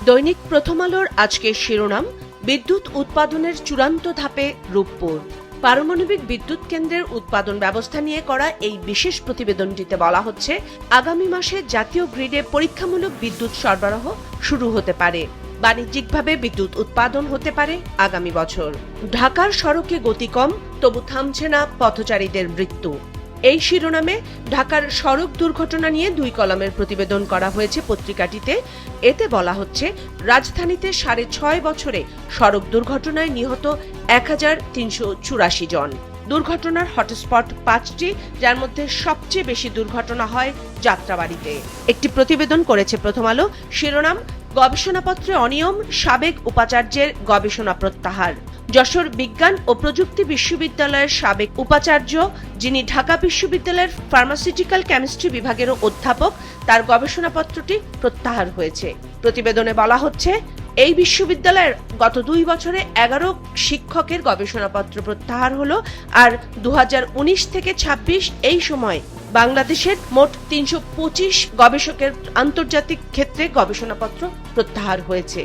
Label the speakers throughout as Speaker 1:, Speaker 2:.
Speaker 1: দৈনিক প্রথম আলোর আজকের শিরোনাম, বিদ্যুৎ উৎপাদনের চূড়ান্ত ধাপে রূপপুর। পারমাণবিক বিদ্যুৎ কেন্দ্রের উৎপাদন ব্যবস্থা নিয়ে করা এই বিশেষ প্রতিবেদনটিতে বলা হচ্ছে, আগামী মাসে জাতীয় গ্রিডে পরীক্ষামূলক বিদ্যুৎ সরবরাহ শুরু হতে পারে। বাণিজ্যিকভাবে বিদ্যুৎ উৎপাদন হতে পারে আগামী বছর। ঢাকার সড়কে গতি কম, তবু থামছে না পথচারীদের মৃত্যু। এই শিরোনামে ঢাকার সড়ক দুর্ঘটনা নিয়ে 2 কলামের প্রতিবেদন করা হয়েছে পত্রিকাটিতে। এতে বলা হচ্ছে, রাজধানীতে 6.5 বছরে সড়ক দুর্ঘটনায় নিহত 1384 জন। দুর্ঘটনার হটস্পট 5টি, যার মধ্যে সবচেয়ে বেশি দুর্ঘটনা হয় যাত্রাবাড়িতে। একটি প্রতিবেদন করেছে প্রথম আলো। শিরোনাম, গবেষণাপত্রে অনিয়ম, সাবেক উপাচার্যের গবেষণা প্রত্যাহার। যশোর বিজ্ঞান ও প্রযুক্তি বিশ্ববিদ্যালয়ের সাবেক উপাচার্য, যিনি ঢাকা বিশ্ববিদ্যালয়ের ফার্মাসিউটিক্যাল কেমিস্ট্রি বিভাগেরও অধ্যাপক, তার গবেষণাপত্রটি প্রত্যাহার হয়েছে। প্রতিবেদনে বলা হচ্ছে, এই বিশ্ববিদ্যালয়ের গত 2 বছরে 11 শিক্ষকের গবেষণাপত্র প্রত্যাহার হলো, আর 2019 থেকে 26 এই সময় বাংলাদেশের মোট 325 গবেষকের আন্তর্জাতিক ক্ষেত্রে গবেষণাপত্র প্রত্যাহার হয়েছে।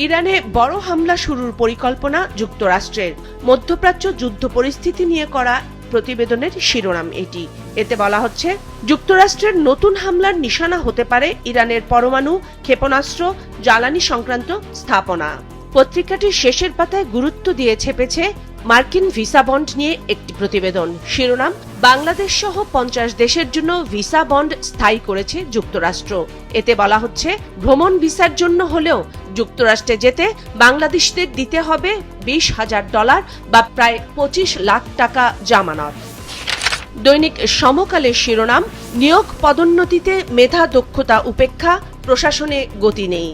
Speaker 1: ইরানে বড় হামলা শুরুর পরিকল্পনা যুক্তরাষ্ট্রের। মধ্যপ্রাচ্য যুদ্ধ পরিস্থিতি নিয়ে করা প্রতিবেদনের শিরোনাম এটি। এতে বলা হচ্ছে, যুক্তরাষ্ট্রের নতুন হামলার নিশানা হতে পারে ইরানের পরমাণু, ক্ষেপণাস্ত্র, জ্বালানি সংক্রান্ত স্থাপনা। পত্রিকাটির শেষের পাতায় গুরুত্ব দিয়ে ছেপেছে মার্কিন ভিসা বন্ড নিয়ে একটি প্রতিবেদন। শিরোনাম, বাংলাদেশ সহ 50 দেশের জন্য ভিসা বন্ড স্থায়ী করেছে যুক্তরাষ্ট্র। এতে বলা হচ্ছে, ভ্রমণ ভিসার জন্য হলেও যুক্তরাষ্ট্রে যেতে বাংলাদেশিদের দিতে হবে $20,000 বা প্রায় 25 লাখ টাকা জামানত। দৈনিক সমকালের শিরোনাম, নিয়োগ পদোন্নতিতে মেধা দক্ষতা উপেক্ষা, প্রশাসনে গতি নেই।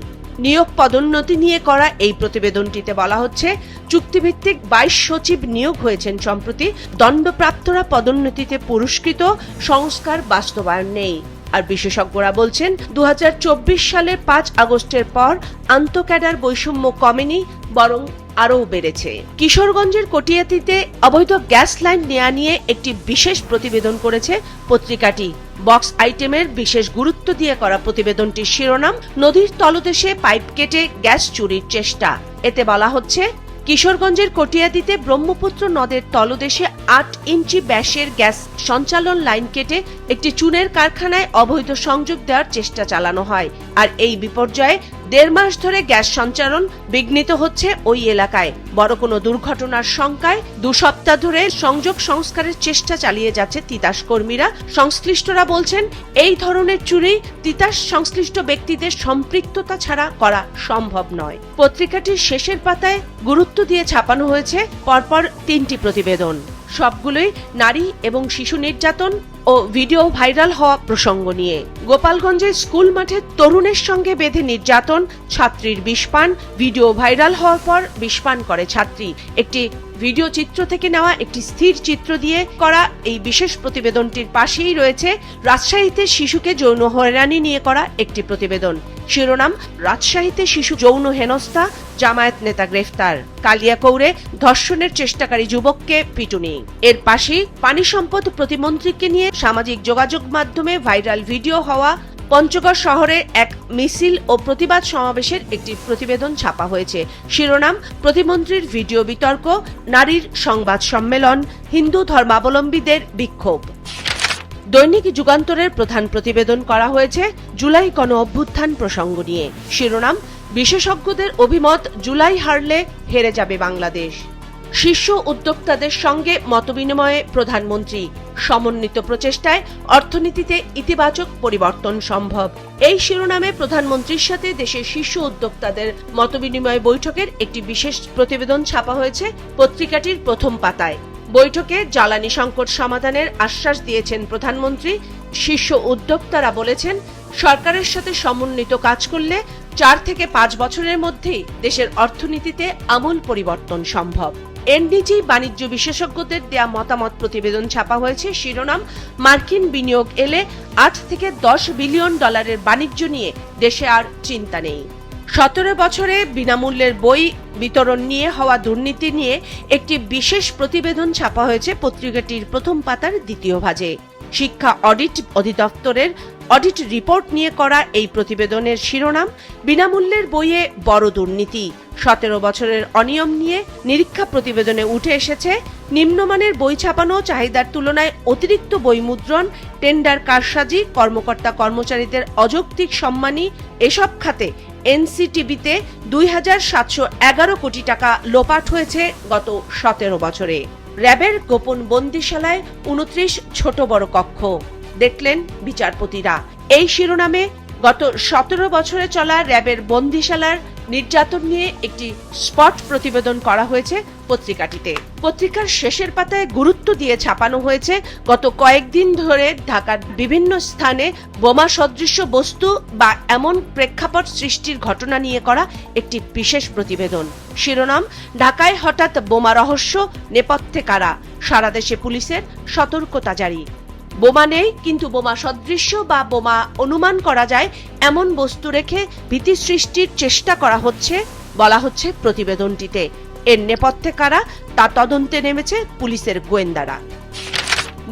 Speaker 1: নিয়োগ পদোন্নতি নিয়ে করা এই প্রতিবেদনটিতে বলা হচ্ছে, চুক্তিভিত্তিক 22 সচিব নিয়োগ হয়েছেন সম্প্রতি। দণ্ডপ্রাপ্তরা পদোন্নতিতে পুরস্কৃত, সংস্কার বাস্তবায়ন নেই। আর বিশেষজ্ঞরা বলছেন, 2024 সালের 5 আগস্টের পর আন্তঃক্যাডার বৈষম্য কমেনি, বরং আরও বেড়েছে। কিশোরগঞ্জের কটিয়াদীতে অবৈধ গ্যাস লাইন নেয়া নিয়ে একটি বিশেষ প্রতিবেদন করেছে পত্রিকাটি। বক্স আইটেমের বিশেষ গুরুত্ব দিয়ে করা প্রতিবেদনটির শিরোনাম, নদীর তলদেশে পাইপ কেটে গ্যাস চুরির চেষ্টা। এতে বলা হচ্ছে, কিশোরগঞ্জের কটিয়াদীতে ব্রহ্মপুত্র নদের তলদেশে 8 ইঞ্চি ব্যাসের গ্যাস সঞ্চালন লাইন কেটে একটি চুনের কারখানায় অবৈধ সংযোগ দেওয়ার চেষ্টা চালানো হয়। আর এই বিপর্যয়ে 1.5 মাস ধরে গ্যাস সঞ্চালন বিঘ্নিত হচ্ছে ওই এলাকায়। বড় কোনো দুর্ঘটনার শঙ্কায় 2 সপ্তাহ ধরে সংযোগ সংস্কারের চেষ্টা চালিয়ে যাচ্ছে তিতাস কর্মীরা। সংশ্লিষ্টরা বলছেন, এই ধরনের চুরি তিতাস সংশ্লিষ্ট ব্যক্তিদের সম্পৃক্ততা ছাড়া করা সম্ভব নয়। পত্রিকাটির শেষের পাতায় গুরুত্ব দিয়ে ছাপানো হয়েছে পরপর 3টি প্রতিবেদন। সবগুলোই নারী এবং শিশু নির্যাতন ও ভিডিও ভাইরাল হওয়া প্রসঙ্গ নিয়ে। গোপালগঞ্জের স্কুল মাঠে তরুণের সঙ্গে বেঁধে নির্যাতন, ছাত্রীর বিষপান, ভিডিও ভাইরাল হওয়ার পর বিষপান করে ছাত্রী। একটি ভিডিও চিত্র থেকে নেওয়া একটি স্থির চিত্র দিয়ে করা এই বিশেষ প্রতিবেদনটির পাশেই রয়েছে রাজশাহীতে শিশুকে যৌন হয়রানি নিয়ে করা একটি প্রতিবেদন। শিরোনাম, রাজশাহীতে শিশু যৌন হেনস্থা, জামায়াত নেতা গ্রেফতার। কালিয়াকৈরে ধর্ষণের চেষ্টাকারী যুবককে পিটুনি। এর পাশেই পানি সম্পদ প্রতিমন্ত্রীকে নিয়ে সামাজিক যোগাযোগ মাধ্যমে ভাইরাল ভিডিও হওয়া পঞ্চগড় শহরে এক মিছিল ও প্রতিবাদ সমাবেশের একটি প্রতিবেদন ছাপা হয়েছে। শিরোনাম, প্রতিমন্ত্রীর ভিডিও বিতর্ক, নারীর সংবাদ সম্মেলন, হিন্দু ধর্মাবলম্বীদের বিক্ষোভ। দৈনিক যুগান্তরের প্রধান প্রতিবেদন করা হয়েছে জুলাই গণ অভ্যুত্থান প্রসঙ্গ নিয়ে। শিরোনাম, বিশেষজ্ঞদের অভিমত, জুলাই হারলে হেরে যাবে বাংলাদেশ। শীর্ষ উদ্যোক্তাদের সঙ্গে মতবিনিময়ে প্রধানমন্ত্রী। সমন্বিত প্রচেষ্টায় অর্থনীতিতে ইতিবাচক পরিবর্তন সম্ভব। এই শিরোনামে প্রধানমন্ত্রীর সাথে দেশের শীর্ষ উদ্যোক্তাদের মতবিনিময় বৈঠকের একটি বিশেষ প্রতিবেদন ছাপা হয়েছে পত্রিকাটির প্রথম পাতায়। বৈঠকে জ্বালানি সংকট সমাধানের আশ্বাস দিয়েছেন প্রধানমন্ত্রী। শীর্ষ উদ্যোক্তারা বলেছেন, সরকারের সাথে সমন্বিত কাজ করলে 4 থেকে 5 বছরের মধ্যেই দেশের অর্থনীতিতে আমূল পরিবর্তন সম্ভব। এনডিজি বাণিজ্য বিশেষজ্ঞদের দেয়া মতামত প্রতিবেদন ছাপা হয়েছে। শিরোনাম, মার্কিন বিনিয়োগ এলে 8 থেকে 10 বিলিয়ন ডলারের বাণিজ্য নিয়ে দেশে আর চিন্তা নেই। 17 বছরে বিনামূল্যের বই বিতরণ নিয়ে হওয়া দুর্নীতি নিয়ে একটি বিশেষ প্রতিবেদন ছাপা হয়েছে পত্রিকাটির প্রথম পাতার দ্বিতীয় ভাজে। শিক্ষা অডিট অধিদপ্তরের অডিট রিপোর্ট নিয়ে করা এই প্রতিবেদনের শিরোনাম বিনামূল্যের বইয়ে বড় দুর্নীতি। 17 বছরের অনিয়ম নিয়ে নিরীক্ষা প্রতিবেদনে উঠে এসেছে নিম্নমানের বই ছাপানো, চাহিদার তুলনায় অতিরিক্ত বই মুদ্রণ, টেন্ডার কারসাজি, কর্মকর্তা কর্মচারীদের অযৌক্তিক সম্মানী। এসব খাতে এনসিটিবিতে 2,711 কোটি টাকা লোপাট হয়েছে গত 17 বছরে। র্যাবের গোপন বন্দিশালায় 29 ছোট বড় কক্ষ দেখলেন বিচারপতিরা। এই শিরোনামে গত 17 বছরে চলা র্যাবের বন্দিশালার নির্যাতন নিয়ে একটি স্পট প্রতিবেদন করা হয়েছে পত্রিকাটিতে। পত্রিকার শেষের পাতায় গুরুত্ব দিয়ে ছাপানো হয়েছে গত কয়েকদিন ধরে ঢাকার বিভিন্ন স্থানে বোমা সদৃশ্য বস্তু বা এমন প্রেক্ষাপট সৃষ্টির ঘটনা নিয়ে করা একটি বিশেষ প্রতিবেদন। শিরোনাম ঢাকায় হঠাৎ বোমা রহস্য, নেপথ্যে কারা, সারা দেশে পুলিশের সতর্কতা জারি। বোমা নেই, কিন্তু বোমা সদৃশ্য বা বোমা অনুমান করা যায় এমন বস্তু রেখে ভীতি সৃষ্টির চেষ্টা করা হচ্ছে বলা হচ্ছে প্রতিবেদনটিতে। এর নেপথ্যে কারা তা তদন্তে নেমেছে পুলিশের গোয়েন্দারা।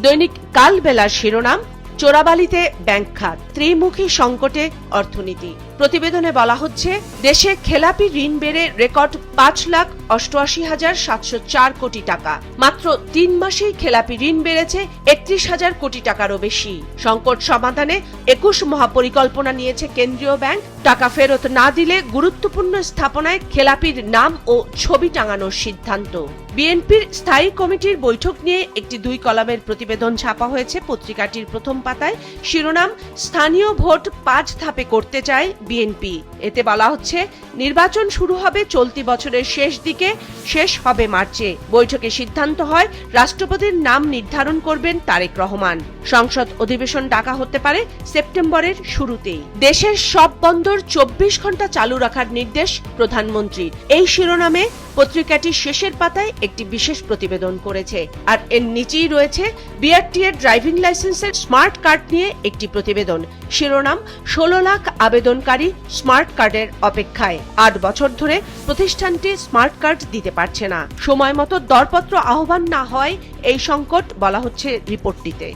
Speaker 1: দৈনিক কালবেলার শিরোনাম চোরাবালিতে ব্যাংক খাত, ত্রিমুখী সংকটে অর্থনীতি। প্রতিবেদনে বলা হচ্ছে দেশে খেলাপি ঋণ বেড়ে রেকর্ড 5,88,704 কোটি টাকা। মাত্র 3 মাসেই খেলাপি ঋণ বেড়েছে 31,000 কোটি টাকারও বেশি। সংকট সমাধানে 21 মহাপরিকল্পনা নিয়েছে কেন্দ্রীয় ব্যাংক। টাকা ফেরত না দিলে গুরুত্বপূর্ণ স্থাপনায় খেলাপির নাম ও ছবি টাঙানোর সিদ্ধান্ত। বিএনপির স্থায়ী কমিটির বৈঠক নিয়ে একটি 2 কলামের প্রতিবেদন ছাপা হয়েছে পত্রিকাটির প্রথম পাতায়। শিরোনাম স্থানীয় ভোট 5 ধাপে করতে চায় বিএনপি। এতে বলা হচ্ছে নির্বাচন শুরু হবে চলতি বছরের শেষ দিকে, শেষ হবে মার্চে। বৈঠকে সিদ্ধান্ত হয় রাষ্ট্রপতির নাম নির্ধারণ করবেন তারেক রহমান। সংসদ অধিবেশন ডাকা হতে পারে সেপ্টেম্বরের শুরুতেই। দেশের সব বন্দর 24 ঘন্টা চালু রাখার নির্দেশ প্রধানমন্ত্রীর। এই শিরোনামে পত্রিকাটি শেষের পাতায় একটি বিশেষ প্রতিবেদন করেছে। আর এর নিচেই রয়েছে বিআরটি এর ড্রাইভিং লাইসেন্সের স্মার্ট কার্ড নিয়ে একটি প্রতিবেদন। শিরোনাম 16 লাখ আবেদনকারী স্মার্ট কার্ডের অপেক্ষায়। 8 বছর ধরে প্রতিষ্ঠানটি স্মার্ট কার্ড দিতে পারছে না। সময় মতো দরপত্র আহ্বান না হয় এই সংকট বলা হচ্ছে রিপোর্টটিতে।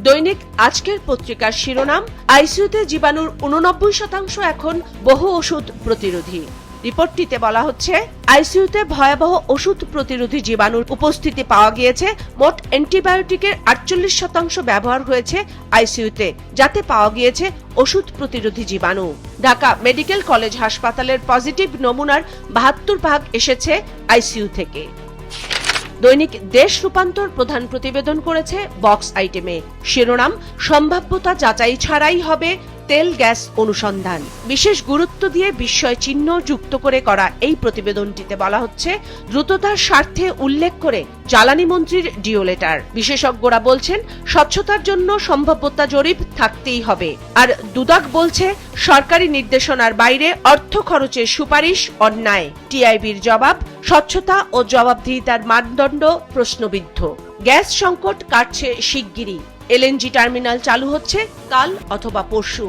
Speaker 1: দৈনিক আজকের পত্রিকার শিরোনাম আইসিইউতে জীবাণুর 89% এখন বহু ওষুধ প্রতিরোধী। রিপোর্টটিতে বলা হচ্ছে আইসিইউতে ভয়াবহ ওষুধ প্রতিরোধী জীবাণুর উপস্থিতি পাওয়া গিয়েছে। মোট অ্যান্টিবায়োটিকের 48% ব্যবহার হয়েছে আইসিইউতে, যাতে পাওয়া গিয়েছে ওষুধ প্রতিরোধী জীবাণু। ঢাকা মেডিকেল কলেজ হাসপাতালের পজিটিভ নমুনার 72 ভাগ এসেছে আইসিইউ থেকে। দৈনিক দেশ রূপান্তর প্রধান প্রতিবেদন করেছে বক্স আইটেমে। শিরোনাম সম্ভাব্যতা যাচাই ছাড়াই হবে তেল গ্যাস অনুসন্ধান। বিশেষ গুরুত্ব দিয়ে বিস্ময় চিহ্ন যুক্ত করে করা এই প্রতিবেদনটিতে বলা হচ্ছে দ্রুততার স্বার্থে উল্লেখ করে জ্বালানি মন্ত্রীর ডিও লেটার। বিশেষজ্ঞরা বলছেন স্বচ্ছতার জন্য সম্ভাব্যতা জরিপ থাকতেই হবে। আর দুদক বলছে সরকারি নির্দেশনার বাইরে অর্থ খরচের সুপারিশ অন্যায়। টিআইবির জবাব স্বচ্ছতা ও জবাবদিহিতার মানদণ্ড প্রশ্নবিদ্ধ। গ্যাস সংকট কাটছে শিগগিরই। এলএনজি টার্মিনাল চালু হচ্ছে কাল অথবা পরশু।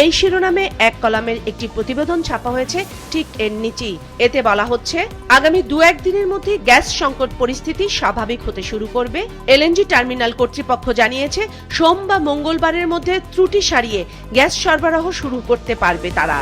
Speaker 1: এই শিরোনামে 1 কলামের একটি প্রতিবেদন ছাপা হয়েছে ঠিক এর নিচেই। এতে বলা হচ্ছে আগামী 2-1 দিনের মধ্যে গ্যাস সংকট পরিস্থিতি স্বাভাবিক হতে শুরু করবে। এলএনজি টার্মিনাল কর্তৃপক্ষ জানিয়েছে সোম বা মঙ্গলবারের মধ্যে ত্রুটি সারিয়ে গ্যাস সরবরাহ শুরু করতে পারবে তারা।